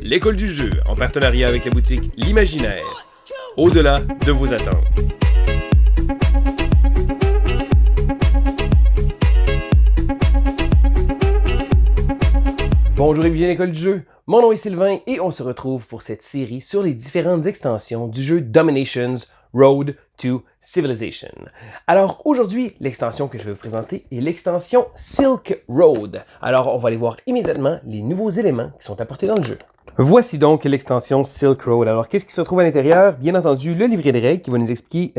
l'école du jeu, en partenariat avec la boutique L'Imaginaire. Au-delà de vos attentes. Bonjour et bienvenue à l'école du jeu. Mon nom est Sylvain et on se retrouve pour cette série sur les différentes extensions du jeu Dominations Road to Civilization. Alors aujourd'hui, l'extension que je vais vous présenter est l'extension Silk Road. Alors on va aller voir immédiatement les nouveaux éléments qui sont apportés dans le jeu. Voici donc l'extension Silk Road. Alors qu'est-ce qui se trouve à l'intérieur? Bien entendu, le livret de règles qui va nous expliquer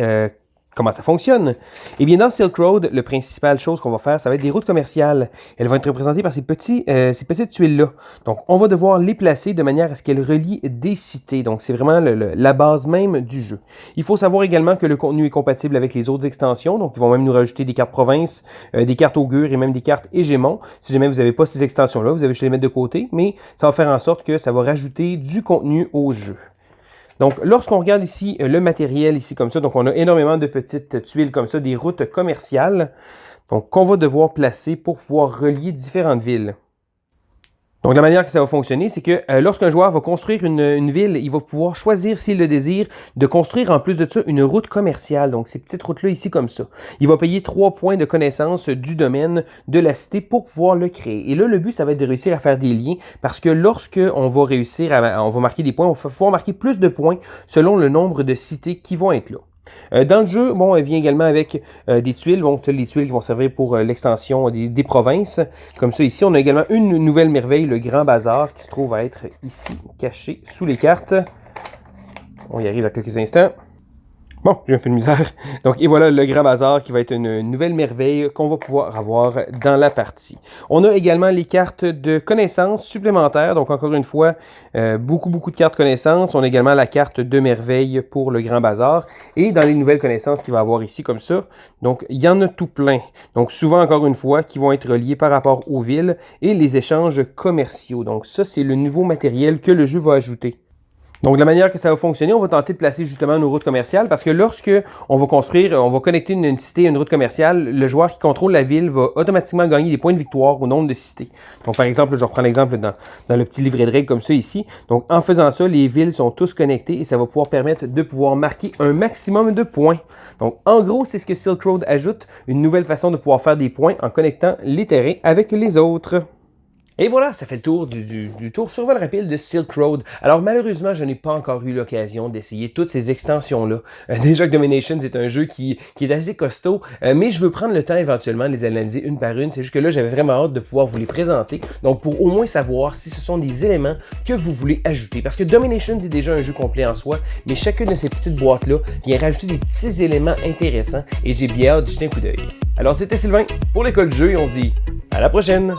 comment ça fonctionne. Eh bien, dans Silk Road, la principale chose qu'on va faire, ça va être des routes commerciales. Elles vont être représentées par ces petites tuiles-là. Donc, on va devoir les placer de manière à ce qu'elles relient des cités. Donc, c'est vraiment la base même du jeu. Il faut savoir également que le contenu est compatible avec les autres extensions. Donc, ils vont même nous rajouter des cartes provinces, des cartes augures et même des cartes hégémons. Si jamais vous n'avez pas ces extensions-là, vous avez juste les mettre de côté. Mais ça va faire en sorte que ça va rajouter du contenu au jeu. Donc, lorsqu'on regarde ici le matériel, ici comme ça, donc on a énormément de petites tuiles comme ça, des routes commerciales, donc qu'on va devoir placer pour pouvoir relier différentes villes. Donc, la manière que ça va fonctionner, c'est que lorsqu'un joueur va construire une ville, il va pouvoir choisir, s'il le désire, de construire en plus de ça une route commerciale. Donc, ces petites routes-là ici comme ça. Il va payer 3 points de connaissance du domaine de la cité pour pouvoir le créer. Et là, le but, ça va être de réussir à faire des liens parce que lorsque on va réussir on va marquer des points, on va pouvoir marquer plus de points selon le nombre de cités qui vont être là. Dans le jeu, bon, elle vient également avec des tuiles, bon, les tuiles qui vont servir pour l'extension des provinces. Comme ça, ici, on a également une nouvelle merveille, le Grand Bazar, qui se trouve à être ici, caché sous les cartes. On y arrive à quelques instants. Bon, j'ai un peu de misère. Donc, et voilà le Grand Bazar qui va être une nouvelle merveille qu'on va pouvoir avoir dans la partie. On a également les cartes de connaissances supplémentaires. Donc, encore une fois, beaucoup de cartes connaissances. On a également la carte de merveille pour le Grand Bazar. Et dans les nouvelles connaissances qu'il va avoir ici comme ça, donc, il y en a tout plein. Donc, souvent, encore une fois, qui vont être reliés par rapport aux villes et les échanges commerciaux. Donc, ça, c'est le nouveau matériel que le jeu va ajouter. Donc, de la manière que ça va fonctionner, on va tenter de placer justement nos routes commerciales parce que lorsque on va connecter une cité à une route commerciale, le joueur qui contrôle la ville va automatiquement gagner des points de victoire au nombre de cités. Donc, par exemple, je reprends l'exemple dans le petit livret de règles comme ça ici. Donc, en faisant ça, les villes sont tous connectées et ça va pouvoir permettre de pouvoir marquer un maximum de points. Donc, en gros, c'est ce que Silk Road ajoute, une nouvelle façon de pouvoir faire des points en connectant les terrains avec les autres. Et voilà, ça fait le tour du tour survol rapide de Silk Road. Alors malheureusement, je n'ai pas encore eu l'occasion d'essayer toutes ces extensions-là. Déjà que Dominations est un jeu qui est assez costaud, mais je veux prendre le temps éventuellement de les analyser une par une. C'est juste que là, j'avais vraiment hâte de pouvoir vous les présenter. Donc pour au moins savoir si ce sont des éléments que vous voulez ajouter. Parce que Dominations est déjà un jeu complet en soi, mais chacune de ces petites boîtes-là vient rajouter des petits éléments intéressants et j'ai bien hâte de jeter un coup d'œil. Alors c'était Sylvain pour l'école du jeu et on se dit à la prochaine!